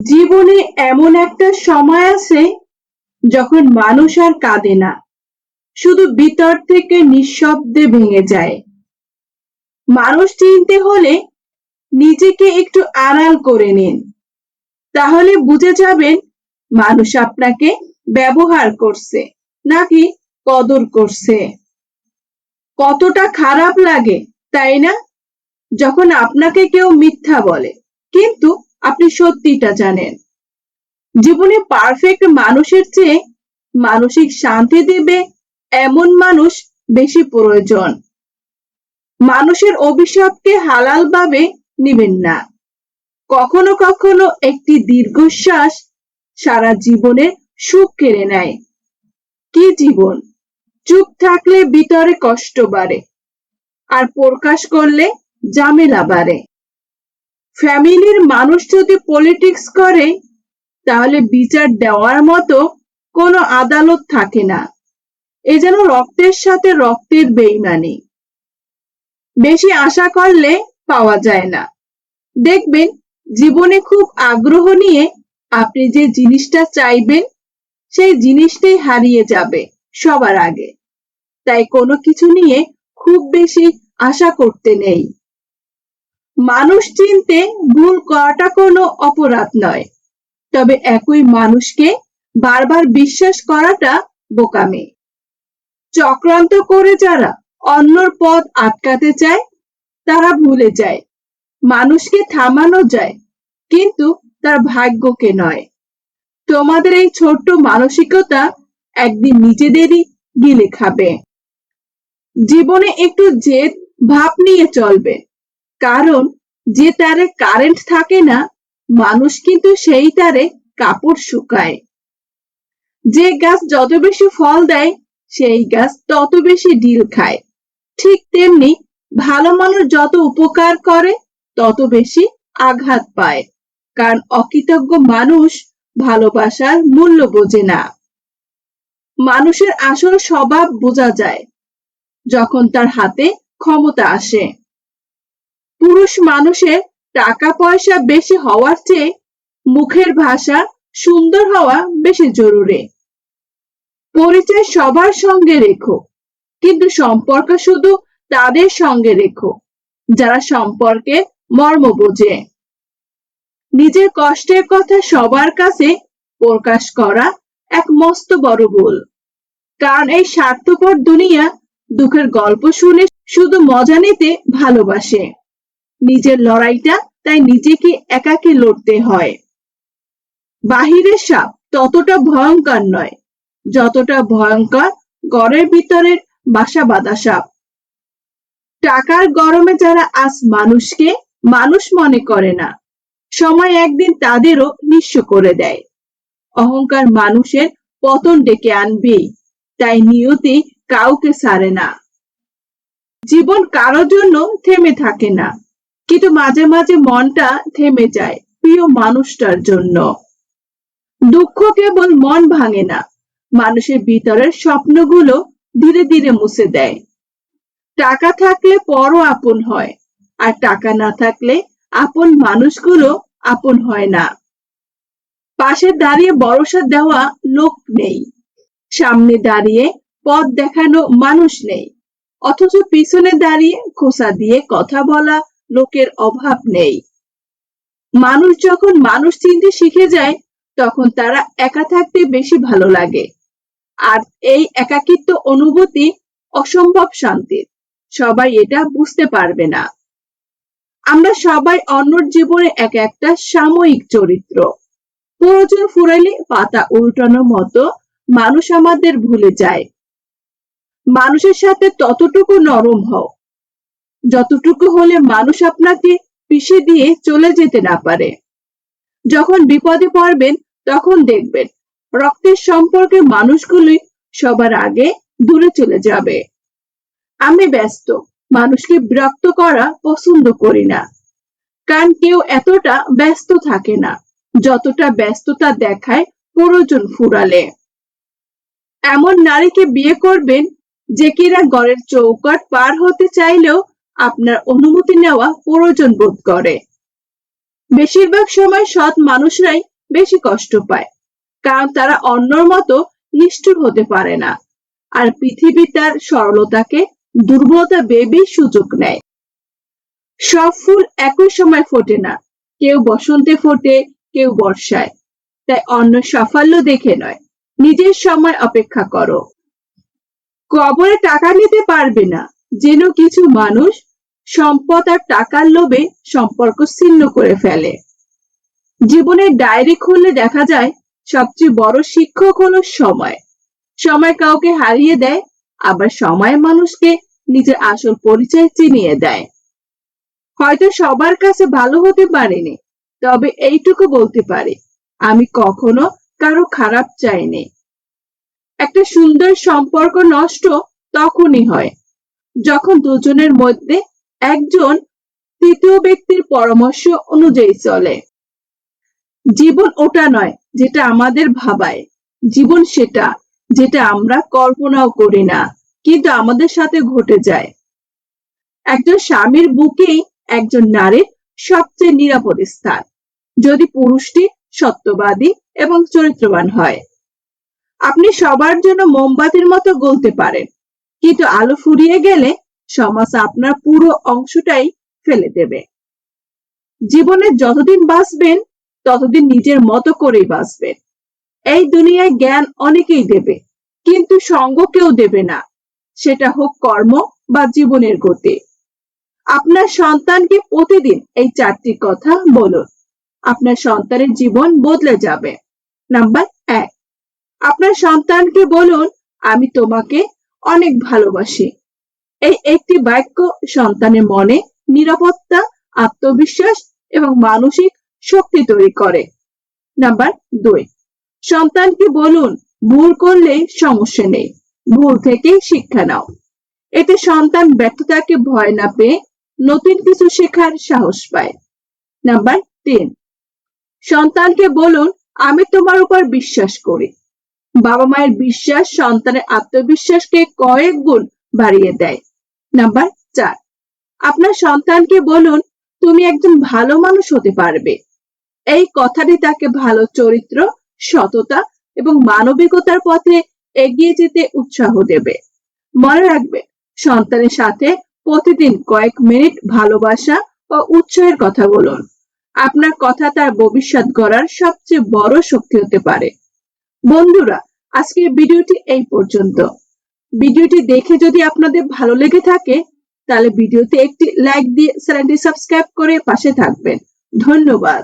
জীবনে এমন একটা সময় আছে যখন মানুষ আর কাঁদে না, শুধু ভিতর থেকে নিঃশব্দে ভেঙে যায়। মানুষ চিনতে হলে নিজেকে একটু আড়াল করে নিন, তাহলে বুঝে যাবেন মানুষ আপনাকে ব্যবহার করছে নাকি কদর করছে। কতটা খারাপ লাগে, তাই না, যখন আপনাকে কেউ মিথ্যা বলে কিন্তু আপনি সত্যিটা জানেন। জীবনে পারফেক্ট মানুষের চেয়ে মানসিক শান্তি দেবে এমন মানুষ বেশি প্রয়োজন। মানুষের অভিশাপকে হালাল ভাবে নিবেন না। কখনো কখনো একটি দীর্ঘশ্বাস সারা জীবনের সুখ কেড়ে নেয়। কি জীবন! চুপ থাকলে ভিতরে কষ্ট বাড়ে, আর প্রকাশ করলে ঝামেলা বাড়ে। ফ্যামিলির মানুষ যদি পলিটিক্স করে, তাহলে বিচার দেওয়ার মতো কোনো আদালত থাকে না। এ যেন রক্তের সাথে রক্তের বেইমানি। বেশি আশা করলে পাওয়া যায় না। দেখবেন জীবনে খুব আগ্রহ নিয়ে আপনি যে জিনিসটা চাইবেন, সেই জিনিসটাই হারিয়ে যাবে সবার আগে। তাই কোনো কিছু নিয়ে খুব বেশি আশা করতে নেই। মানুষ চিনতে ভুল করাটা কোনো অপরাধ নয়, তবে একই মানুষকে বারবার বিশ্বাস করাটা বোকামি। চক্রান্ত করে যারা অন্যর পথ আটকাতে চায়, তারা ভুলে যায় মানুষকে থামানো যায়, কিন্তু তার ভাগ্যকে নয়। তোমাদের এই ছোট্ট মানসিকতা একদিন নিজেদেরই গিলে খাবে। জীবনে একটু জেদ ভাব নিয়ে চলবে, কারণ যে তারে কারেন্ট থাকে না, মানুষ কিন্তু সেই তারে কাপড় শুকায়। যে গাছ যত বেশি ফল দেয়, সেই গাছ তত বেশি ডিল খায়। ঠিক তেমনি ভালো মানুষ যত উপকার করে, তত বেশি আঘাত পায়। কারণ অকৃতজ্ঞ মানুষ ভালোবাসার মূল্য বোঝে না। মানুষের আসল স্বভাব বোঝা যায় যখন তার হাতে ক্ষমতা আসে। পুরুষ মানুষের টাকা পয়সা বেশি হওয়ার চেয়ে মুখের ভাষা সুন্দর হওয়া বেশি জরুরি। পরিচয় সবার সঙ্গে রেখো, কিন্তু সম্পর্ক শুধু তাদের সঙ্গে রেখো যারা সম্পর্কের মর্ম বোঝে। নিজের কষ্টের কথা সবার কাছে প্রকাশ করা এক মস্ত বড় ভুল। কারণ এই স্বার্থপর দুনিয়া দুঃখের গল্প শুনে শুধু মজা নিতে ভালোবাসে। নিজের লড়াইটা তাই নিজেকে একাকী লড়তে হয়। বাহিরের সাপ ততটা ভয়ঙ্কর নয় যতটা ভয়ঙ্কর ঘরের ভিতরের বাসা বাঁধা সাপ। টাকার গরমে যারা আজ মানুষকে মানুষ মনে করে না, সময় একদিন তাদেরও নিঃস্ব করে দেয়। অহংকার মানুষের পতন ডেকে আনবেই, তাই নিয়তি কাউকে ছাড়ে না। জীবন কারোর জন্য থেমে থাকে না, কিন্তু মাঝে মাঝে মনটা থেমে যায় প্রিয় মানুষটার জন্য। দুঃখ কেবল মন ভাঙে না, মানুষের ভিতরের স্বপ্নগুলো ধীরে ধীরে মুছে দেয়। টাকা থাকলে পরও আপন হয়, আর টাকা না থাকলে আপন মানুষগুলো আপন হয় না। পাশে দাঁড়িয়ে ভরসা দেওয়া লোক নেই, সামনে দাঁড়িয়ে পথ দেখানো মানুষ নেই, অথচ পিছনে দাঁড়িয়ে খোসা দিয়ে কথা বলা লোকের অভাব নেই। মানুষ যখন মানুষ চিনতে শিখে যায়, তখন তারা একা থাকতে বেশি ভালো লাগে। আর এই একাকিত্ব অনুভূতি অসম্ভব শান্তির। সবাই এটা বুঝতে পারবে না। আমরা সবাই অন্যর জীবনে এক একটা সাময়িক চরিত্র। প্রয়োজন ফুরাইলে পাতা উল্টানোর মতো মানুষ আমাদের ভুলে যায়। মানুষের সাথে ততটুকু নরম হও যতটুকু হলে মানুষ আপনাকে পিষে দিয়ে চলে যেতে না পারে। যখন বিপদে পড়বেন, তখন দেখবেন রক্তের সম্পর্কে মানুষগুলি সবার আগে দূরে চলে যাবে। আমি ব্যস্ত মানুষকে বিরক্ত করা পছন্দ করি না, কারণ কেউ এতটা ব্যস্ত থাকে না যতটা ব্যস্ততা দেখায় প্রয়োজন ফুরালে। এমন নারীকে বিয়ে করবেন যে কিনা ঘরের চৌকাঠ পার হতে চাইলেও আপনার অনুমতি নেওয়া প্রয়োজন বোধ করে। বেশিরভাগ সময় সৎ মানুষরাই বেশি কষ্ট পায়, কারণ তারা অন্যর মতো নিষ্ঠুর হতে পারে না, আর পৃথিবী তার সরলতাকে দুর্বলতা ভেবেই সুযোগ নেয়। সব ফুল একই সময় ফোটে না, কেউ বসন্তে ফোটে, কেউ বর্ষায়। তাই অন্য সাফল্য দেখে নয়, নিজের সময় অপেক্ষা করো। কবরে টাকা নিতে পারবে না, যেন কিছু মানুষ সম্পদ আর টাকার লোভে সম্পর্ক ছিন্ন করে ফেলে। জীবনের ডায়েরি খুললে দেখা যায় সবচেয়ে বড় শিক্ষক হলো সময়। সময় কাউকে হারিয়ে দেয়, আবার সময় মানুষকে নিজের আসল পরিচয় চিনিয়ে দেয়। হয়তো সবার কাছে ভালো হতে পারিনি, তবে এইটুকু বলতে পারি, আমি কখনো কারো খারাপ চাইনি। একটা সুন্দর সম্পর্ক নষ্ট তখনই হয় যখন দুজনের মধ্যে একজন তৃতীয় ব্যক্তির পরামর্শ অনুযায়ী চলে। জীবন ওটা নয় যেটা আমাদের ভাবায়, জীবন সেটা যেটা আমরা কল্পনাও করি না, কিন্তু আমাদের সাথে ঘটে যায়। একজন স্বামীর বুকেই একজন নারীর সবচেয়ে নিরাপদ স্থান, যদি পুরুষটি সত্যবাদী এবং চরিত্রবান হয়। আপনি সবার জন্য মোমবাতির মতো গলতে পারেন, কিন্তু আলো ফুরিয়ে গেলে সমাজ আপনার পুরো অংশটাই ফেলে দেবে। জীবনে যতদিন বাঁচবেন ততদিন নিজের মতো করেই বাঁচবেন। এই দুনিয়ায় জ্ঞান অনেকেই দেবে, কিন্তু সঙ্গ কেউ দেবে না, সেটা হোক কর্ম বা জীবনের গতি। আপনার সন্তানকে প্রতিদিন এই 4টি কথা বলুন, আপনার সন্তানের জীবন বদলে যাবে। নাম্বার 1, আপনার সন্তানকে বলুন, আমি তোমাকে অনেক ভালোবাসি। এই একটি বাক্য সন্তানের মনে নিরাপত্তা, আত্মবিশ্বাস এবং মানসিক শক্তি তৈরি করে। নাম্বার 2, সন্তানকে বলুন, ভুল করলে সমস্যা নেই, ভুল থেকে শিক্ষা নাও। এতে সন্তান ব্যর্থতাকে ভয় না পেয়ে নতুন কিছু শেখার সাহস পায়। নাম্বার 3, সন্তানকে বলুন, আমি তোমার উপর বিশ্বাস করি। বাবা মায়ের বিশ্বাস সন্তানের আত্মবিশ্বাসকে কয়েক গুণ বাড়িয়ে দেয়। নাম্বার 4, আপনার সন্তানকে বলুন, তুমি একজন ভালো মানুষ হতে পারবে। এই কথাটি তাকে ভালো চরিত্র, সততা এবং মানবিকতার পথে এগিয়ে যেতে উৎসাহ দেবে। মনে রাখবে, সন্তানের সাথে প্রতিদিন কয়েক মিনিট ভালোবাসা ও উৎসাহের কথা বলুন। আপনার কথা তার ভবিষ্যৎ গড়ার সবচেয়ে বড় শক্তি হতে পারে। বন্ধুরা, আজকের ভিডিওটি এই পর্যন্ত। ভিডিওটি দেখে যদি আপনাদের ভালো লেগে থাকে, তাহলে ভিডিওতে একটি লাইক দিয়ে চ্যানেলটি সাবস্ক্রাইব করে পাশে থাকবেন। ধন্যবাদ।